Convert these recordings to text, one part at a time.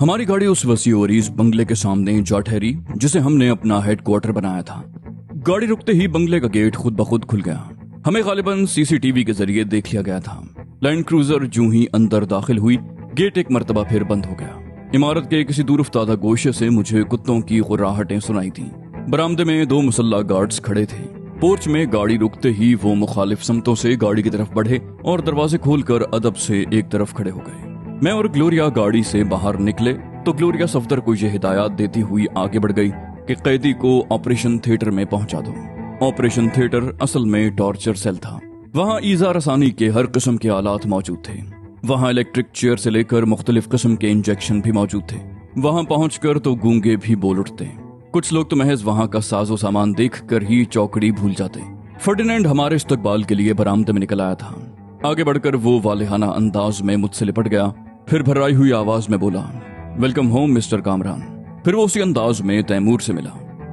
हमारी गाड़ी उस वसी और इस बंगले के सामने जा ठहरी जिसे हमने अपना हेडक्वार्टर बनाया था। गाड़ी रुकते ही बंगले का गेट खुद ब खुद खुल गया। हमें गालिबन सीसीटीवी के जरिए देख लिया गया था। लैंड क्रूजर जूं ही अंदर दाखिल हुई, गेट एक मर्तबा फिर बंद हो गया। इमारत के किसी दूर उफ्तादा गोशे से मुझे कुत्तों की गुर्राहटें सुनाई थी। बरामदे में 2 मुसल्ला गार्ड्स खड़े थे। पोर्च में गाड़ी रुकते ही वो मुखालिफ समतों से गाड़ी की तरफ बढ़े और दरवाजे खोलकर अदब से एक तरफ खड़े हो गए। मैं और ग्लोरिया गाड़ी से बाहर निकले तो ग्लोरिया सफदर को यह हिदायत देती हुई आगे बढ़ गई कि कैदी को ऑपरेशन थिएटर में पहुंचा दो। ऑपरेशन थिएटर असल में टॉर्चर सेल था। वहां ईजा रसानी के हर किस्म के आलात मौजूद थे। वहां इलेक्ट्रिक चेयर से लेकर मुख्तलिफ किस्म के इंजेक्शन भी मौजूद थे। वहां पहुंचकर तो गूंगे भी बोल उठते। कुछ लोग तो महज वहां का साजो सामान देख कर ही चौकड़ी भूल जाते। फर्डिनेंड हमारे इस्तकबाल के लिए बरामदे में निकल आया था। आगे बढ़कर वो वालिहाना अंदाज में मुझसे लिपट गया, फिर भर्राई हुई आवाज में बोला, वेलकम होम मिस्टर कामरान। फिर वो उसी अंदाज में तैमूर से मिला।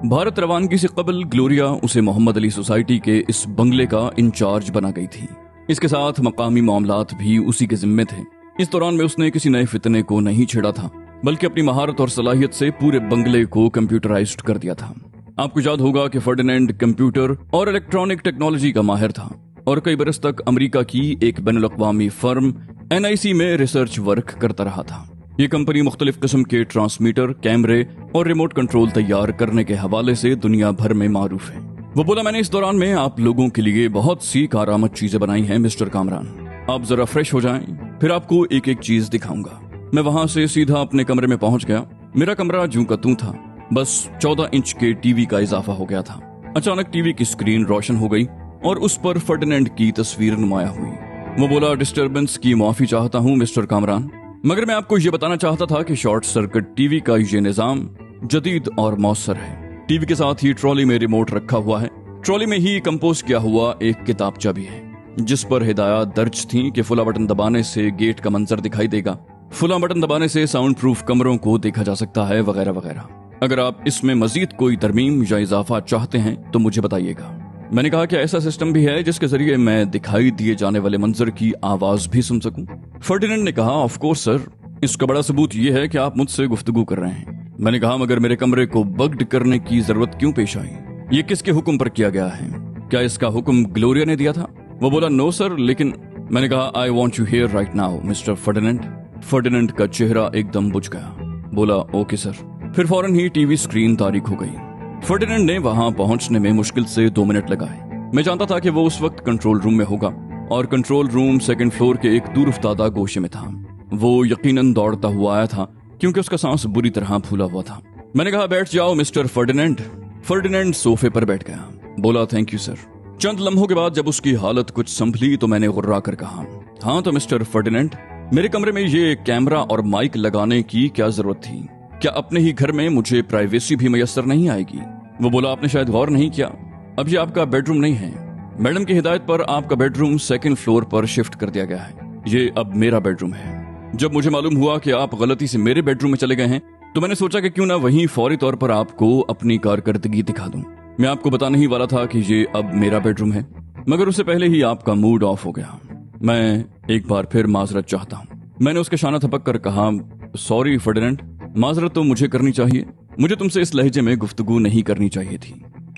भारत रवानगी से कबल ग्लोरिया उसे मोहम्मद अली सोसाइटी के इस बंगले का इंचार्ज बना गई थी। इसके साथ मकामी मामलात भी उसी के जिम्मे थे। इस दौरान में उसने किसी नए फितने को नहीं छेड़ा था, बल्कि अपनी महारत और सलाहियत से पूरे बंगले को कंप्यूटराइज्ड कर दिया था। आपको याद होगा कि फर्डिनेंड कंप्यूटर और इलेक्ट्रॉनिक टेक्नोलॉजी का माहिर था और कई बरस तक अमेरिका की एक बैनुल-अक़वामी फर्म NIC में रिसर्च वर्क करता रहा था। ये कंपनी मुख्तलिफ किस्म के ट्रांसमीटर, कैमरे और रिमोट कंट्रोल तैयार करने के हवाले से दुनिया भर में मारूफ है। वो बोला, मैंने इस दौरान में आप लोगों के लिए बहुत सी कारआमद चीजें बनाई हैं मिस्टर कामरान। आप जरा फ्रेश हो जाएं, फिर आपको एक एक चीज दिखाऊंगा। मैं वहां से सीधा अपने कमरे में पहुंच गया। मेरा कमरा जूं का तूं था, बस 14 इंच के टीवी का इजाफा हो गया था। अचानक टीवी की स्क्रीन रोशन हो गई और उस पर फर्डिनेंड की तस्वीर नुमाया हुई। वो बोला, डिस्टर्बेंस की माफी चाहता हूँ मिस्टर कामरान, मगर मैं आपको ये बताना चाहता था कि शॉर्ट सर्किट टीवी का ये निजाम जदीद और मौसर है। टीवी के साथ ही ट्रॉली में रिमोट रखा हुआ है। ट्रॉली में ही कंपोज किया हुआ एक किताबचा भी है जिस पर हिदायत दर्ज थी कि फुला बटन दबाने से गेट का मंजर दिखाई देगा, फुला बटन दबाने से साउंड प्रूफ कमरों को देखा जा सकता है, वगैरह वगैरह। अगर आप इसमें मजीद कोई तरमीम या इजाफा चाहते हैं तो मुझे बताइएगा। मैंने कहा कि ऐसा सिस्टम भी है जिसके जरिए मैं दिखाई दिए जाने वाले मंजर की आवाज भी सुन सकूं। फर्डिनेंड ने कहा, ऑफ कोर्स सर, इसका बड़ा सबूत यह है कि आप मुझसे गुफ्तगू कर रहे हैं। मैंने कहा, मगर मेरे कमरे को बग्ड करने की जरूरत क्यों पेश आई? ये किसके हुक्म पर किया गया है? क्या इसका हुक्म ग्लोरिया ने दिया था? वो बोला, नो सर, लेकिन मैंने कहा, I want you here right now mister Ferdinand. Ferdinand का चेहरा एकदम बुझ गया। बोला, ओके सर। फिर फौरन ही टीवी स्क्रीन तारीख हो गई। फर्डिनेंड ने वहां पहुंचने में मुश्किल से 2 मिनट लगाए। मैं जानता था कि वो उस वक्त कंट्रोल रूम में होगा और कंट्रोल रूम 2nd फ्लोर के एक दूर उफ्तादा गोशे में था। वो यकीनन दौड़ता हुआ आया था क्योंकि उसका सांस बुरी तरह फूला हुआ था। मैंने कहा, बैठ जाओ मिस्टर फर्डिनेंड। फर्डिनेंड सोफे पर बैठ गया। बोला, थैंक यू सर। चंद लम्हों के बाद जब उसकी हालत कुछ संभली तो मैंने गुर्रा कर कहा, हाँ तो मिस्टर फर्डिनेंड, मेरे कमरे में ये कैमरा और माइक लगाने की क्या जरूरत थी? क्या अपने ही घर में मुझे प्राइवेसी भी मैसर नहीं आएगी? वो बोला, आपने शायद गौर नहीं किया, अब ये आपका बेडरूम नहीं है। मैडम की हिदायत पर आपका बेडरूम 2nd फ्लोर पर शिफ्ट कर दिया गया है। ये अब मेरा बेडरूम है। जब मुझे मालूम हुआ कि आप गलती से मेरे बेडरूम में चले गए हैं तो मैंने सोचा कि क्यों ना वहीं फौरी तौर पर आपको अपनी कारकर्दगी दिखा दूं। मैं आपको बताने ही वाला था कि ये अब मेरा बेडरूम है, मगर उससे पहले ही आपका मूड ऑफ हो गया। मैं एक बार फिर माजरत चाहता हूँ। मैंने उसके शाना थपक कर कहा, सॉरी फर्डिनेंड, माजरत तो मुझे करनी चाहिए, मुझे तुमसे इस लहजे में गुफ्तगू नहीं करनी चाहिए थी।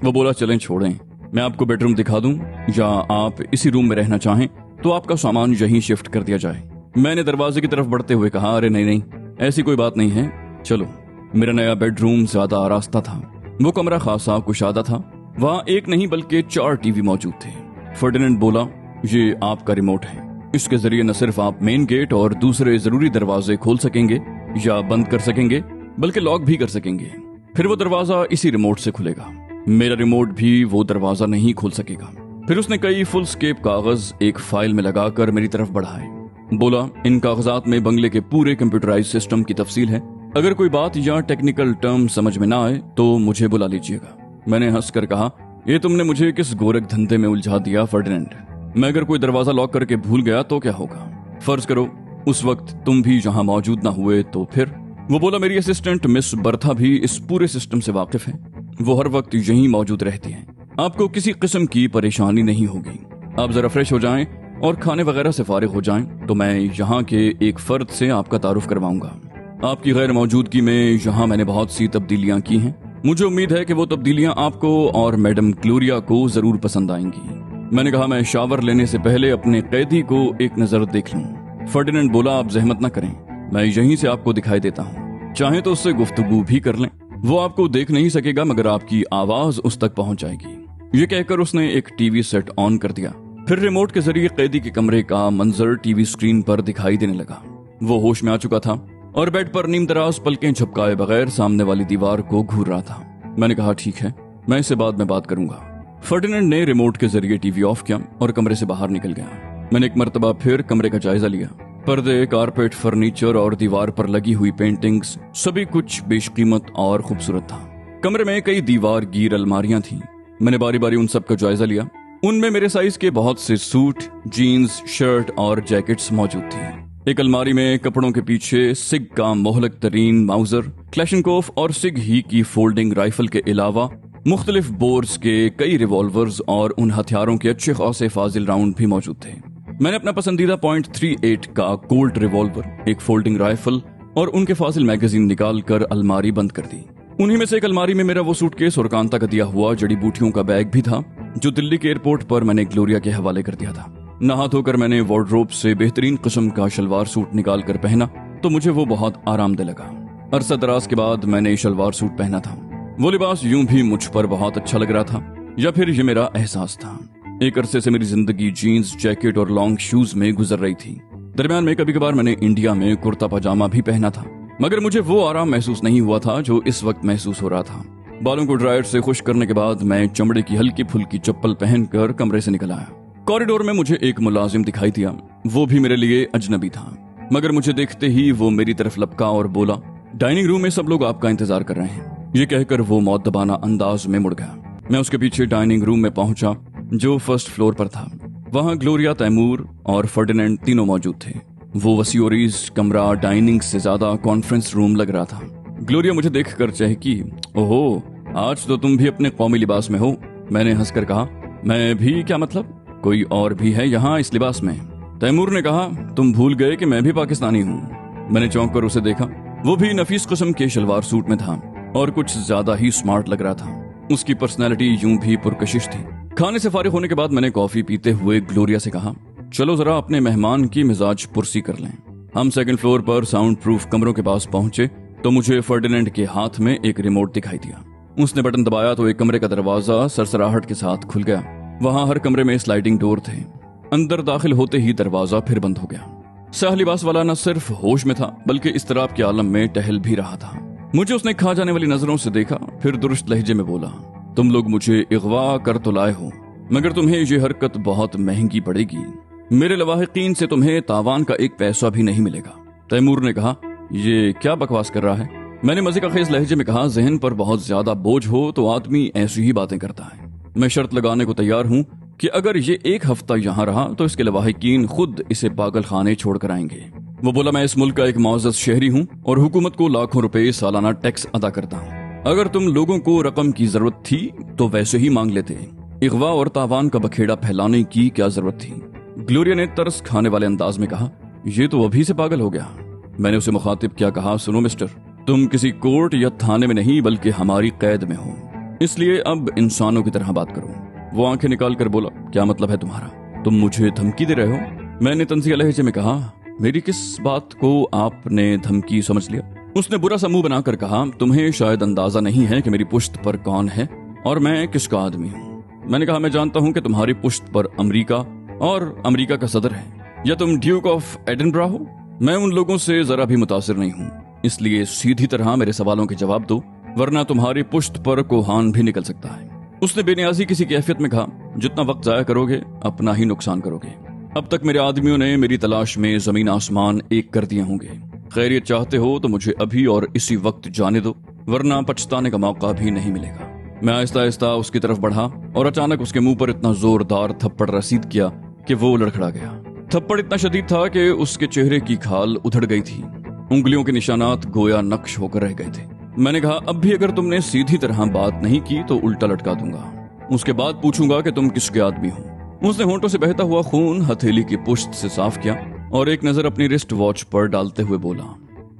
वो बोला, चलें छोड़ें, मैं आपको बेडरूम दिखा दूं या आप इसी रूम में रहना चाहें तो आपका सामान यहीं शिफ्ट कर दिया जाए। मैंने दरवाजे की तरफ बढ़ते हुए कहा, अरे नहीं, ऐसी कोई बात नहीं है, चलो। मेरा नया बेडरूम ज्यादा आरास्ता था। वो कमरा खासा कुशादा था। वहाँ एक नहीं बल्कि 4 टीवी मौजूद थे। फर्डिनेंड बोला, ये आपका रिमोट है, इसके जरिए न सिर्फ आप मेन गेट और दूसरे जरूरी दरवाजे खोल सकेंगे या बंद कर सकेंगे, बल्कि लॉक भी कर सकेंगे। फिर वो दरवाजा इसी रिमोट से खुलेगा। मेरा रिमोट भी वो दरवाजा नहीं खोल सकेगा। फिर उसने कई फुल स्केप कागज एक फाइल में लगाकर मेरी तरफ बढ़ाए। बोला, इन कागजात में बंगले के पूरे कंप्यूटराइज सिस्टम की तफसील है। अगर कोई बात या टेक्निकल टर्म समझ में ना आए तो मुझे बुला लीजिएगा। मैंने हंसकर कहा, ये तुमने मुझे किस गोरख धंधे में उलझा दिया फर्डिनेंड? मैं अगर कोई दरवाजा लॉक करके भूल गया तो क्या होगा? फर्ज करो उस वक्त तुम भी यहाँ मौजूद ना हुए तो फिर? वो बोला, मेरी असिस्टेंट मिस बर्था भी इस पूरे सिस्टम से वाकिफ है। वो हर वक्त यहीं मौजूद रहती हैं। आपको किसी किस्म की परेशानी नहीं होगी। आप जरा फ्रेश हो जाएं और खाने वगैरह से फारिग हो जाएं तो मैं यहाँ के एक फर्द से आपका तारुफ करवाऊंगा। آپ کی غیر موجودگی میں یہاں میں نے بہت سی تبدیلیاں کی ہیں. مجھے امید ہے کہ وہ تبدیلیاں آپ کو اور میڈم گلوریا کو ضرور پسند آئیں گی. میں نے کہا میں شاور لینے سے پہلے اپنے قیدی کو ایک نظر دیکھ لوں. فرڈیننڈ بولا آپ زحمت نہ کریں, میں یہیں سے آپ کو دکھائی دیتا ہوں. چاہیں تو اس سے گفتگو بھی کر لیں. وہ آپ کو دیکھ نہیں سکے گا مگر آپ کی آواز اس تک پہنچ جائے گی. یہ کہہ کر اس نے ایک ٹی وی سیٹ آن کر دیا. پھر ریموٹ کے ذریعے قیدی کے کمرے کا منظر ٹی وی سکرین پر دکھائی دینے لگا. وہ ہوش میں آ چکا تھا اور بیڈ پر نیم دراز پلکیں جھپکائے بغیر سامنے والی دیوار کو گھور رہا تھا. میں نے کہا ٹھیک ہے, میں اس سے بعد میں بات کروں گا. فرڈیننڈ نے ریموٹ کے ذریعے ٹی وی آف کیا اور کمرے سے باہر نکل گیا. میں نے ایک مرتبہ پھر کمرے کا جائزہ لیا. پردے, کارپیٹ, فرنیچر اور دیوار پر لگی ہوئی پینٹنگز سبھی کچھ بیش قیمت اور خوبصورت تھا. کمرے میں کئی دیوار گیر الماریاں تھیں. میں نے باری باری ان سب کا جائزہ لیا. ان میں میرے سائز کے بہت سے سوٹ, جینز, شرٹ اور جیکٹس موجود تھے. ایک الماری میں کپڑوں کے پیچھے سگ کا مہلک ترین ماؤزر, کلیشنکوف اور سگ ہی کی فولڈنگ رائفل کے علاوہ مختلف بورز کے کئی ریوالورز اور ان ہتھیاروں کے اچھے خاصے فاضل راؤنڈ بھی موجود تھے. میں نے اپنا پسندیدہ .38 کا کولٹ ریوالور, ایک فولڈنگ رائفل اور ان کے فاضل میگزین نکال کر الماری بند کر دی. انہی میں سے ایک الماری میں میرا وہ سوٹ کیس اور کانتا کا دیا ہوا جڑی بوٹیوں کا بیگ بھی تھا جو دلی کے ایئرپورٹ پر میں نے گلوریا کے حوالے کر دیا تھا. نہا دھو کر میں نے وارڈروب سے بہترین قسم کا شلوار سوٹ نکال کر پہنا تو مجھے وہ بہت آرام دہ لگا. عرصہ دراز کے بعد میں نے شلوار سوٹ پہنا تھا. وہ لباس یوں بھی مجھ پر بہت اچھا لگ رہا تھا یا پھر یہ میرا احساس تھا. ایک عرصے سے میری زندگی جینز, جیکٹ اور لانگ شوز میں گزر رہی تھی. درمیان میں کبھی کبھار میں نے انڈیا میں کرتا پاجامہ بھی پہنا تھا مگر مجھے وہ آرام محسوس نہیں ہوا تھا جو اس وقت محسوس ہو رہا تھا. بالوں کو ڈرائر سے خشک کرنے کے بعد میں چمڑے کی ہلکی پھلکی چپل پہن کر کمرے سے نکل آیا. کوریڈور میں مجھے ایک ملازم دکھائی دیا. وہ بھی میرے لیے اجنبی تھا مگر مجھے دیکھتے ہی وہ میری طرف لپکا اور بولا ڈائننگ روم میں سب لوگ آپ کا انتظار کر رہے ہیں. یہ کہہ کر وہ مؤدبانہ انداز میں مڑ گیا. میں اس کے پیچھے ڈائننگ روم میں پہنچا جو فرسٹ فلور پر تھا. وہاں گلوریا, تیمور اور فرڈیننڈ تینوں موجود تھے. وہ وسیع و عریض کمرہ ڈائننگ سے زیادہ کانفرنس روم لگ رہا تھا. گلوریا مجھے دیکھ کر چہکی, اوہو آج تو تم بھی اپنے قومی لباس میں ہو. میں نے ہنس کر کہا میں بھی, کیا مطلب, کوئی اور بھی ہے یہاں اس لباس میں. تیمور نے کہا تم بھول گئے کہ میں بھی پاکستانی ہوں. میں نے چونک کر اسے دیکھا. وہ بھی نفیس قسم کے شلوار سوٹ میں تھا اور کچھ زیادہ ہی سمارٹ لگ رہا تھا. اس کی پرسنالٹی یوں بھی پرکشش تھی. کھانے سے فارغ ہونے کے بعد میں نے کافی پیتے ہوئے گلوریا سے کہا چلو ذرا اپنے مہمان کی مزاج پرسی کر لیں. ہم سیکنڈ فلور پر ساؤنڈ پروف کمروں کے پاس پہنچے تو مجھے فرڈیننڈ کے ہاتھ میں ایک ریموٹ دکھائی دیا. اس نے بٹن دبایا تو ایک کمرے کا دروازہ سرسراہٹ کے ساتھ کھل گیا. وہاں ہر کمرے میں سلائڈنگ ڈور تھے. اندر داخل ہوتے ہی دروازہ پھر بند ہو گیا. سیاہ لباس والا نہ صرف ہوش میں تھا بلکہ اضطراب کے عالم میں ٹہل بھی رہا تھا. مجھے اس نے کھا جانے والی نظروں سے دیکھا, پھر درست لہجے میں بولا تم لوگ مجھے اغوا کر تو لائے ہو مگر تمہیں یہ حرکت بہت مہنگی پڑے گی. میرے لواحقین سے تمہیں تاوان کا ایک پیسہ بھی نہیں ملے گا. تیمور نے کہا یہ کیا بکواس کر رہا ہے. میں نے مزے کا خیز لہجے میں کہا ذہن پر بہت زیادہ بوجھ ہو تو آدمی ایسی ہی باتیں کرتا ہے. میں شرط لگانے کو تیار ہوں کہ اگر یہ ایک ہفتہ یہاں رہا تو اس کے لواحقین خود اسے پاگل خانے چھوڑ کر آئیں گے. وہ بولا میں اس ملک کا ایک معزز شہری ہوں اور حکومت کو لاکھوں روپے سالانہ ٹیکس ادا کرتا ہوں. اگر تم لوگوں کو رقم کی ضرورت تھی تو ویسے ہی مانگ لیتے. اغوا اور تاوان کا بکھیڑا پھیلانے کی کیا ضرورت تھی. گلوریا نے ترس کھانے والے انداز میں کہا یہ تو ابھی سے پاگل ہو گیا. میں نے اسے مخاطب کیا کہا سنو مسٹر, تم کسی کورٹ یا تھانے میں نہیں بلکہ ہماری قید میں ہو, اس لیے اب انسانوں کی طرح بات کرو. وہ آنکھیں نکال کر بولا کیا مطلب ہے تمہارا, تم مجھے دھمکی دے رہے ہو. میں نے طنزیہ لہجے میں کہا میری کس بات کو آپ نے دھمکی سمجھ لیا. اس نے برا سا منہ بنا کر کہا تمہیں شاید اندازہ نہیں ہے کہ میری پشت پر کون ہے اور میں کس کا آدمی ہوں. میں نے کہا میں جانتا ہوں کہ تمہاری پشت پر امریکہ اور امریکہ کا صدر ہے یا تم ڈیوک آف ایڈنبرا ہو. میں ان لوگوں سے ذرا بھی متاثر نہیں ہوں, اس لیے سیدھی طرح میرے سوالوں کے جواب دو ورنہ تمہاری پشت پر کوہان بھی نکل سکتا ہے. اس نے بے نیازی کسی کیفیت میں کہا جتنا وقت ضائع کرو گے اپنا ہی نقصان کرو گے. اب تک میرے آدمیوں نے میری تلاش میں زمین آسمان ایک کر دیے ہوں گے. خیریت چاہتے ہو تو مجھے ابھی اور اسی وقت جانے دو ورنہ پچھتانے کا موقع بھی نہیں ملے گا. میں آہستہ آہستہ اس کی طرف بڑھا اور اچانک اس کے منہ پر اتنا زوردار تھپڑ رسید کیا کہ وہ لڑکھڑا گیا. تھپڑ اتنا شدید تھا کہ اس کے چہرے کی کھال ادھڑ گئی تھی. انگلیوں کے نشانات گویا نقش ہو کر رہ گئے تھے. میں نے کہا اب بھی اگر تم نے سیدھی طرح بات نہیں کی تو الٹا لٹکا دوں گا. اس کے بعد پوچھوں گا کہ تم کس کے آدمی ہو. اس نے ہونٹوں سے بہتا ہوا خون ہتھیلی کی پشت سے صاف کیا اور ایک نظر اپنی رسٹ واچ پر ڈالتے ہوئے بولا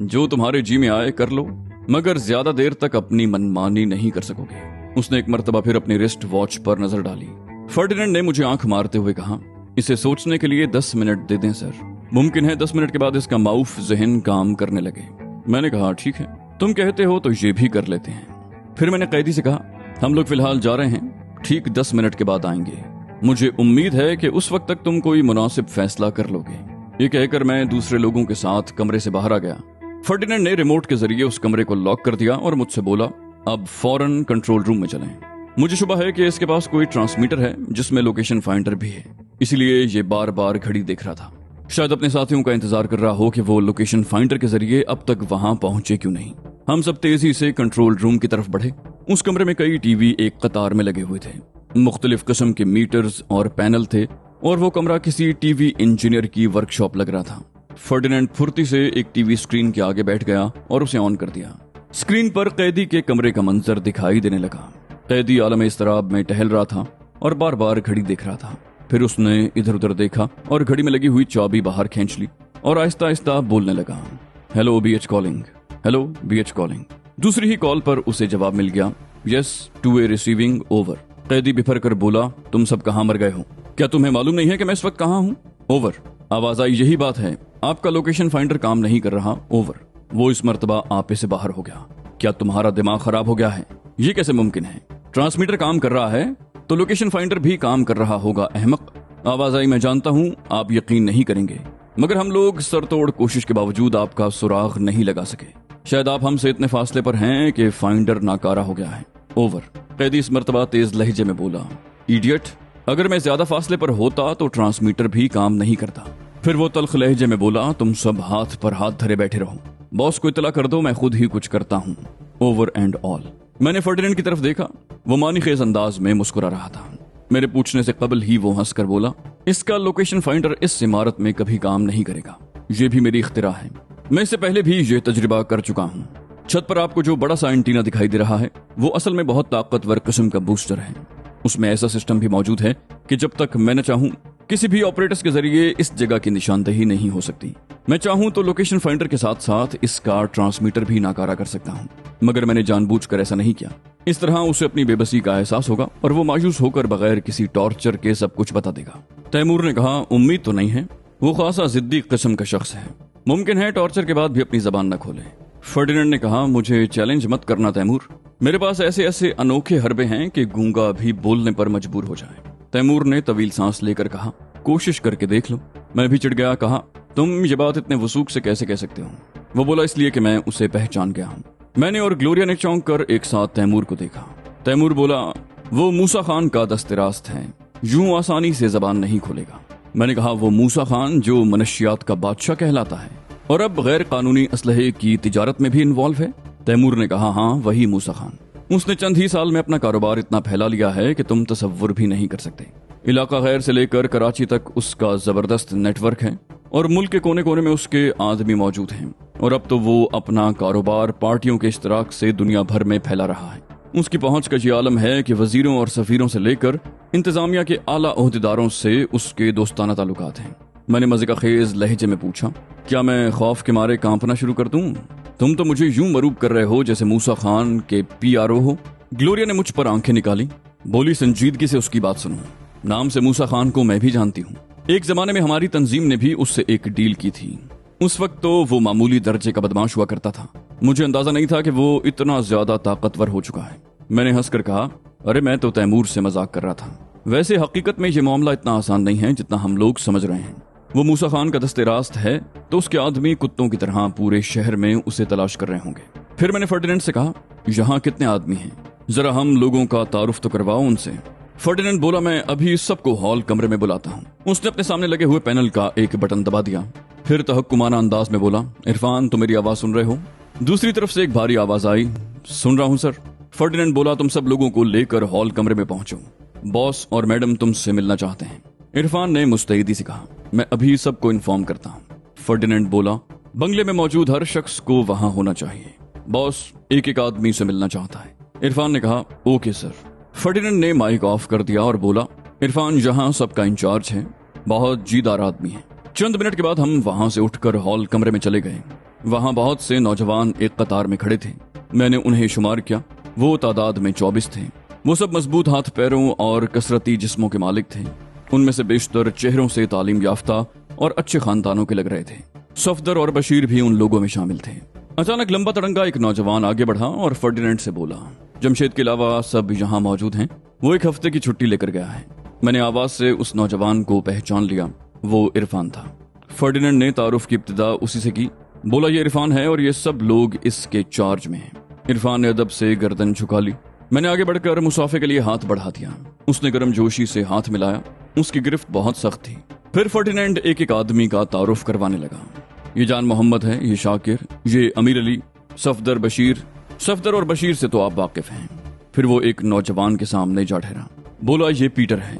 जो तुम्हारे जी में आए कर लो, मगर ज्यादा देर तक अपनी मनमानी नहीं कर सकोगे। उसने एक मर्तबा फिर अपनी रिस्ट वॉच पर नजर डाली। फर्डिनेंड ने मुझे आंख मारते हुए कहा, इसे सोचने के लिए 10 मिनट दे दें सर। मुमकिन है 10 मिनट के बाद इसका माउफ जहन काम करने लगे। मैंने कहा ठीक है, तुम कहते हो तो ये भी कर लेते हैं। फिर मैंने कैदी से कहा, हम लोग फिलहाल जा रहे हैं, ठीक 10 मिनट के बाद आएंगे। मुझे उम्मीद है कि उस वक्त तक तुम कोई मुनासिब फैसला कर लोगे। ये कहकर मैं दूसरे लोगों के साथ कमरे से बाहर आ गया। फर्डिनेंड ने रिमोट के जरिए उस कमरे को लॉक कर दिया और मुझसे बोला, अब फौरन कंट्रोल रूम में चलें। मुझे शुबा है कि इसके पास कोई ट्रांसमीटर है जिसमें लोकेशन फाइंडर भी है, इसलिए ये बार बार घड़ी देख रहा था। शायद अपने साथियों का इंतजार कर रहा हो कि वो लोकेशन फाइंडर के जरिए अब तक वहां पहुंचे क्यों नहीं। हम सब तेजी से कंट्रोल रूम की तरफ बढ़े। उस कमरे में कई टीवी एक कतार में लगे हुए थे, मुख्तलिफ किस्म के मीटर्स और पैनल थे, और वो कमरा किसी टीवी इंजीनियर की वर्कशॉप लग रहा था। फर्डिनेंड फुर्ती से एक टीवी स्क्रीन के आगे बैठ गया और उसे ऑन कर दिया। स्क्रीन पर कैदी के कमरे का मंजर दिखाई देने लगा। कैदी आलम इस्तराब में टहल रहा था और बार बार घड़ी देख रहा था। फिर उसने इधर उधर देखा और घड़ी में लगी हुई चाबी बाहर खींच ली और आहिस्ता आहिस्ता बोलने लगा, hello BH calling, hello BH calling. दूसरी ही कॉल पर उसे जवाब मिल गया, यस 2A रिसीविंग ओवर। कैदी बिफर कर बोला, तुम सब कहाँ मर गए हो? क्या तुम्हें मालूम नहीं है कि मैं इस वक्त कहाँ हूँ? ओवर। आवाज आई, यही बात है, आपका लोकेशन फाइंडर काम नहीं कर रहा। ओवर। वो इस मर्तबा आपे से बाहर हो गया। क्या तुम्हारा दिमाग खराब हो गया है? ये कैसे मुमकिन है? ट्रांसमीटर काम कर रहा है तो लोकेशन फाइंडर भी काम कर रहा होगा, अहमक। आवाज आई, मैं जानता हूँ आप यकीन नहीं करेंगे, मगर हम लोग सरतोड़ कोशिश के बावजूद आपका सुराग नहीं लगा सके। शायद आप हमसे इतने फासले पर हैं कि फाइंडर नाकारा हो गया है। ओवर। कैदी इस मर्तबा तेज लहजे में बोला, इडियट, अगर मैं ज्यादा फासले पर होता तो ट्रांसमीटर भी काम नहीं करता। फिर वो तल्ख लहजे में बोला, तुम सब हाथ पर हाथ धरे बैठे रहो, बॉस को इतला कर दो, मैं खुद ही कुछ करता हूँ। Over and all. मैंने फर्डिनेंड की तरफ देखा, वो मानीखेज अंदाज में मुस्कुरा रहा था। मेरे पूछने से कबल ही वो हंसकर बोला, इसका लोकेशन फाइंडर इस इमारत में कभी काम नहीं करेगा, ये भी मेरी इख्तिरा है। मैं इससे पहले भी ये तजुर्बा कर चुका हूँ। छत पर आपको जो बड़ा सा एंटीना दिखाई दे रहा है वो असल में बहुत ताकतवर किस्म का बूस्टर है। उसमें ऐसा सिस्टम भी मौजूद है कि जब तक मैं न चाहूं किसी भी ऑपरेटर्स के जरिए इस जगह की निशानदेही नहीं हो सकती। मैं चाहूं तो लोकेशन फाइंडर के साथ साथ इसका ट्रांसमीटर भी नाकारा कर सकता हूं, मगर मैंने जानबूझकर ऐसा नहीं किया। इस तरह उसे अपनी बेबसी का एहसास होगा और वो मायूस होकर बगैर किसी टॉर्चर के सब कुछ बता देगा। तैमूर ने कहा, उम्मीद तो नहीं है, वो खासा जिद्दी किस्म का शख्स है, मुमकिन है टॉर्चर के बाद भी अपनी जबान न खोले। फर्डिनेंड ने कहा, मुझे चैलेंज मत करना तैमूर, मेरे पास ऐसे ऐसे अनोखे हरबे हैं कि गूंगा भी बोलने पर मजबूर हो जाए। तैमूर ने तवील सांस लेकर कहा, कोशिश करके देख लो। मैं भी चिढ़ गया, कहा, तुम ये बात इतने वसूख से कैसे कह सकते हो? वो बोला, इसलिए कि मैं उसे पहचान गया हूँ। मैंने और ग्लोरिया ने चौंक कर एक साथ तैमूर को देखा। तैमूर बोला, वो मूसा खान का दस्तरास्त है, यूं आसानी से जबान नहीं खोलेगा। मैंने कहा, वो मूसा खान जो मनशियात का बादशाह कहलाता है और अब गैर कानूनी असलहे की तिजारत में भी इन्वॉल्व है? तैमूर ने कहा, हाँ वही मूसा खान। उसने चंद ही साल में अपना कारोबार इतना फैला लिया है कि तुम तसव्वुर भी नहीं कर सकते। इलाका गैर से लेकर कराची तक उसका जबरदस्त नेटवर्क है और मुल्क के कोने कोने में उसके आदमी मौजूद हैं, और अब तो वो अपना कारोबार पार्टियों के इश्तराक से दुनिया भर में फैला रहा है। उसकी पहुंच का ये आलम है कि वजीरों और सफीरों से लेकर इंतजामिया के आला ओहदेदारों से उसके दोस्ताना ताल्लुकात हैं। मैंने मजे का खेज लहजे में पूछा, क्या मैं खौफ के मारे कांपना शुरू कर दूं? तुम तो मुझे यूं मरूब कर रहे हो जैसे मूसा खान के PRO हो। ग्लोरिया ने मुझ पर आंखें निकाली, बोली, संजीदगी से उसकी बात सुनो, नाम से मूसा खान को मैं भी जानती हूँ। एक जमाने में हमारी तंजीम ने भी उससे एक डील की थी। उस वक्त तो वो मामूली दर्जे का बदमाश हुआ करता था, मुझे अंदाजा नहीं था कि वो इतना ज्यादा ताकतवर हो चुका है। मैंने हंसकर कहा, अरे मैं तो तैमूर से मजाक कर रहा था, वैसे हकीकत में ये मामला इतना आसान नहीं है जितना हम लोग समझ रहे हैं। वो मूसा खान का दस्ते-रास्त है तो उसके आदमी कुत्तों की तरह पूरे शहर में उसे तलाश कर रहे होंगे। फिर मैंने फर्डिनेंड से कहा, यहाँ कितने आदमी हैं, जरा हम लोगों का तारुफ तो करवाओ उनसे। फर्डिनेंड बोला, मैं अभी सबको हॉल कमरे में बुलाता हूँ। उसने अपने सामने लगे हुए पैनल का एक बटन दबा दिया, फिर तहक्कुमाना अंदाज में बोला, इरफान तुम मेरी आवाज सुन रहे हो? दूसरी तरफ से एक भारी आवाज आई, सुन रहा हूँ सर। फर्डिनेंड बोला, तुम सब लोगों को लेकर हॉल कमरे में पहुंचो, बॉस और मैडम तुमसे मिलना चाहते हैं। इरफान ने मुस्तैदी से कहा, मैं अभी सबको इन्फॉर्म करता हूँ। फर्डिनेंड बोला, बंगले में मौजूद हर शख्स को वहां होना चाहिए, बॉस एक एक आदमी से मिलना चाहता है। इरफान ने कहा, ओके सर। फर्डिनेंड ने माइक ऑफ कर दिया और बोला, इरफान यहाँ सबका इंचार्ज है, बहुत जीदार आदमी है। चंद मिनट के बाद हम वहां से उठकर हॉल कमरे में चले गए। वहां बहुत से नौजवान एक कतार में खड़े थे। मैंने उन्हें शुमार किया। वो तादाद में 24 थे। वो सब मजबूत हाथ पैरों और कसरती जिस्मों के मालिक थे। उनमें से बेशतर चेहरों से तालीम याफ्ता और अच्छे खानदानों के लग रहे थे। सफदर और बशीर भी उन लोगों में शामिल थे। अचानक लंबा तड़ंगा एक नौजवान आगे बढ़ा और फर्डिनेंड से बोला, जमशेद के अलावा सब यहाँ मौजूद हैं। वो एक हफ्ते की छुट्टी लेकर गया है। मैंने आवाज से उस नौजवान को पहचान लिया। वो इरफान था। फर्डिनेंड ने तारुफ की इब्तिदा उसी से की। बोला, ये इरफान है और ये सब लोग इसके चार्ज में हैं। इरफान ने अदब से गर्दन झुका ली। मैंने आगे बढ़कर मुसाफे के लिए हाथ बढ़ा दिया। उसने गर्मजोशी से हाथ मिलाया। उसकी गिरफ्त बहुत सख्त थी। फिर फर्डिनेंड एक एक आदमी का तारुफ करवाने लगा। ये जान मोहम्मद है, ये शाकिर, ये अमीर अली, सफदर, बशीर। सफदर और बशीर से तो आप वाकिफ हैं। फिर वो एक नौजवान के सामने जा ठहरा। बोला, ये पीटर है,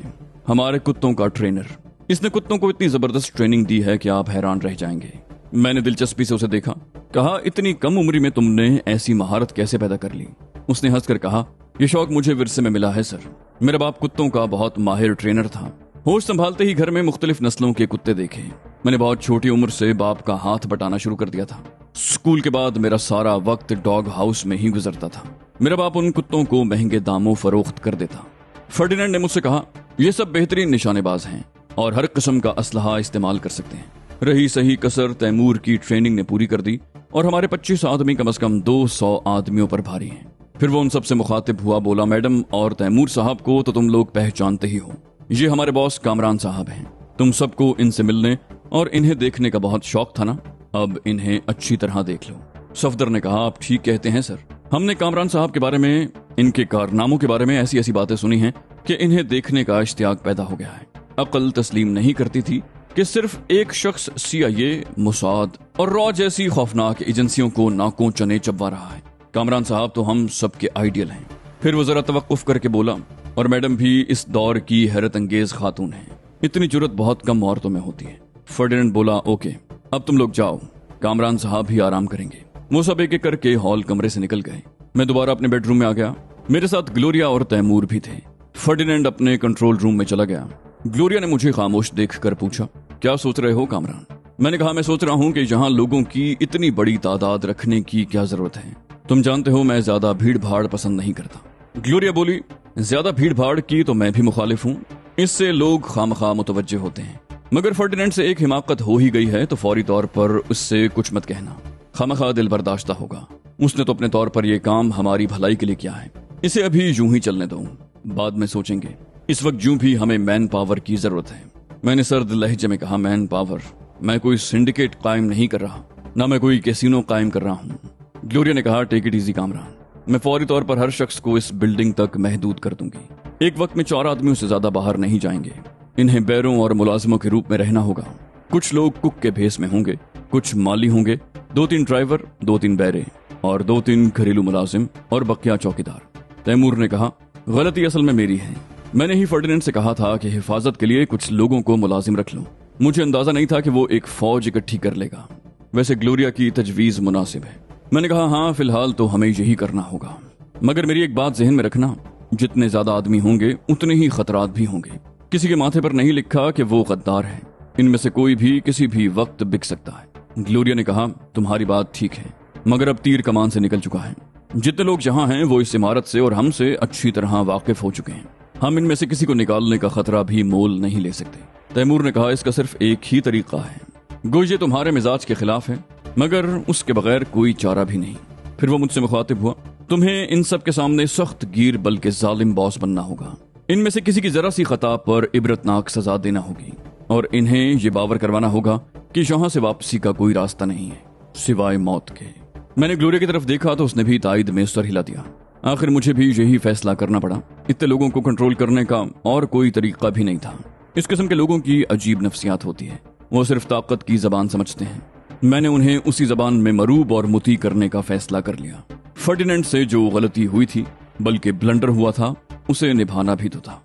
हमारे कुत्तों का ट्रेनर। इसने कुत्तों को इतनी जबरदस्त ट्रेनिंग दी है कि आप हैरान रह जाएंगे। मैंने दिलचस्पी से उसे देखा। कहा, इतनी कम उम्र में तुमने ऐसी महारत कैसे पैदा कर ली? उसने हंसकर कहा, यह शौक मुझे विरसे में मिला है सर। मेरा बाप कुत्तों का बहुत माहिर ट्रेनर था। होश संभालते ही घर में मुख्तलिफ नस्लों के कुत्ते देखे। मैंने बहुत छोटी उम्र से बाप का हाथ बटाना शुरू कर दिया था। स्कूल के बाद मेरा सारा वक्त डॉग हाउस में ही गुजरता था। मेरा बाप उन कुत्तों को महंगे दामों फरोख्त कर देता। फर्डिनेंड ने मुझसे कहा, ये सब बेहतरीन निशानेबाज हैं और हर किस्म का असलहा इस्तेमाल कर सकते हैं। रही सही कसर तैमूर की ट्रेनिंग ने पूरी कर दी और हमारे 25 आदमी कम से कम 200 आदमियों पर भारी हैं। फिर वो उन सबसे मुखातिब हुआ। बोला, मैडम और तैमूर साहब को तो तुम लोग पहचानते ही हो। ये हमारे बॉस कामरान साहब हैं। तुम सबको इनसे मिलने और इन्हें देखने का बहुत शौक था ना? अब इन्हें अच्छी तरह देख लो। सफदर ने कहा, आप ठीक कहते हैं सर। हमने कामरान साहब के बारे में, इनके कारनामों के बारे में ऐसी ऐसी बातें सुनी हैं कि इन्हें देखने का इश्तियाक पैदा हो गया है। अक्ल तस्लीम नहीं करती थी कि सिर्फ एक शख्स CIA, मुसाद और रॉ जैसी खौफनाक एजेंसियों को नाकों चने चबवा रहा है। कामरान साहब तो हम सबके आइडियल हैं। फिर वो जरा तवक्कुफ करके बोला, और मैडम भी इस दौर की हैरत अंगेज खातून है। इतनी जुर्रत बहुत कम औरतों में होती है। फर्डिनेंड बोला, ओके, अब तुम लोग जाओ, कामरान साहब भी आराम करेंगे। वो सब एक एक करके हॉल कमरे से निकल गए। मैं दोबारा अपने बेडरूम में आ गया। मेरे साथ ग्लोरिया और तैमूर भी थे। फर्डिनेंड अपने कंट्रोल रूम में चला गया। ग्लोरिया ने मुझे खामोश देखकर पूछा, क्या सोच रहे हो कामरान? मैंने कहा, मैं सोच रहा हूँ कि यहाँ लोगों की इतनी बड़ी तादाद रखने की क्या जरूरत है। तुम जानते हो मैं ज्यादा भीड़ भाड़ पसंद नहीं करता। ग्लोरिया बोली, ज्यादा भीड़ भाड़ की तो मैं भी मुखालिफ हूँ। इससे लोग खामखा मुतवज्जे होते हैं। मगर फर्डिनेंड से एक हिमाकत हो ही गई है तो फौरी तौर पर उससे कुछ मत कहना। खामखा दिल बर्दाश्ता होगा। उसने तो अपने तौर पर यह काम हमारी भलाई के लिए किया है। इसे अभी यूं ही चलने दो, बाद में सोचेंगे। इस वक्त यूं भी हमें मैन पावर की जरूरत है। मैंने सर्द लहजे में कहा, मैन पावर? मैं कोई सिंडिकेट कायम नहीं कर रहा, ना मैं कोई कैसीनो कायम कर रहा हूँ। ग्लोरिया ने कहा, टेक इट इजी कामरान। मैं फौरी तौर पर हर शख्स को इस बिल्डिंग तक महदूद कर दूंगी। एक वक्त में 4 आदमियों से ज्यादा बाहर नहीं जाएंगे। इन्हें बैरों और मुलाजिमों के रूप में रहना होगा। कुछ लोग कुक के भेस में होंगे, कुछ माली होंगे, 2-3 ड्राइवर, 2-3 बैरे और 2-3 घरेलू मुलाजिम और बकिया चौकीदार। तैमूर ने कहा, गलती असल में मेरी है। मैंने ही फर्डिनेंड से कहा था कि हिफाजत के लिए कुछ लोगों को मुलाजिम रख लो। मुझे अंदाजा नहीं था कि वो एक फौज इकट्ठी कर लेगा। वैसे ग्लोरिया की तजवीज मुनासिब है। मैंने कहा, हाँ, फिलहाल तो हमें यही करना होगा। मगर मेरी एक बात जहन में रखना, जितने ज्यादा आदमी होंगे उतने ही खतरात भी होंगे। किसी के माथे पर नहीं लिखा कि वो गद्दार है। इनमें से कोई भी किसी भी वक्त बिक सकता है। ग्लोरिया ने कहा, तुम्हारी बात ठीक है, मगर अब तीर कमान से निकल चुका है। जितने लोग यहाँ हैं वो इस इमारत से और हमसे अच्छी तरह वाकिफ हो चुके हैं। हम इनमें से किसी को निकालने का खतरा भी मोल नहीं ले सकते। तैमूर ने कहा, इसका सिर्फ एक ही तरीका है। गो ये तुम्हारे मिजाज के खिलाफ है, मगर उसके बगैर कोई चारा भी नहीं। फिर वो मुझसे मुखातिब हुआ, तुम्हें इन सब के सामने सख्त गिर बल्कि जालिम बॉस बनना होगा। इनमें से किसी की जरा सी खता पर इबरतनाक सजा देना होगी और इन्हें ये बावर करवाना होगा कि यहाँ से वापसी का कोई रास्ता नहीं है सिवाय मौत के। मैंने ग्लोरिया की तरफ देखा तो उसने भी तायद में सर हिला दिया। आखिर मुझे भी यही फैसला करना पड़ा। इतने लोगों को कंट्रोल करने का और कोई तरीका भी नहीं था। इस किस्म के लोगों की अजीब नफ्सियात होती है। वो सिर्फ ताकत की जबान समझते हैं। मैंने उन्हें उसी जबान में मरूब और मुती करने का फैसला कर लिया। फर्डिनेंड से जो गलती हुई थी, बल्कि ब्लंडर हुआ था, उसे निभाना भी तो था।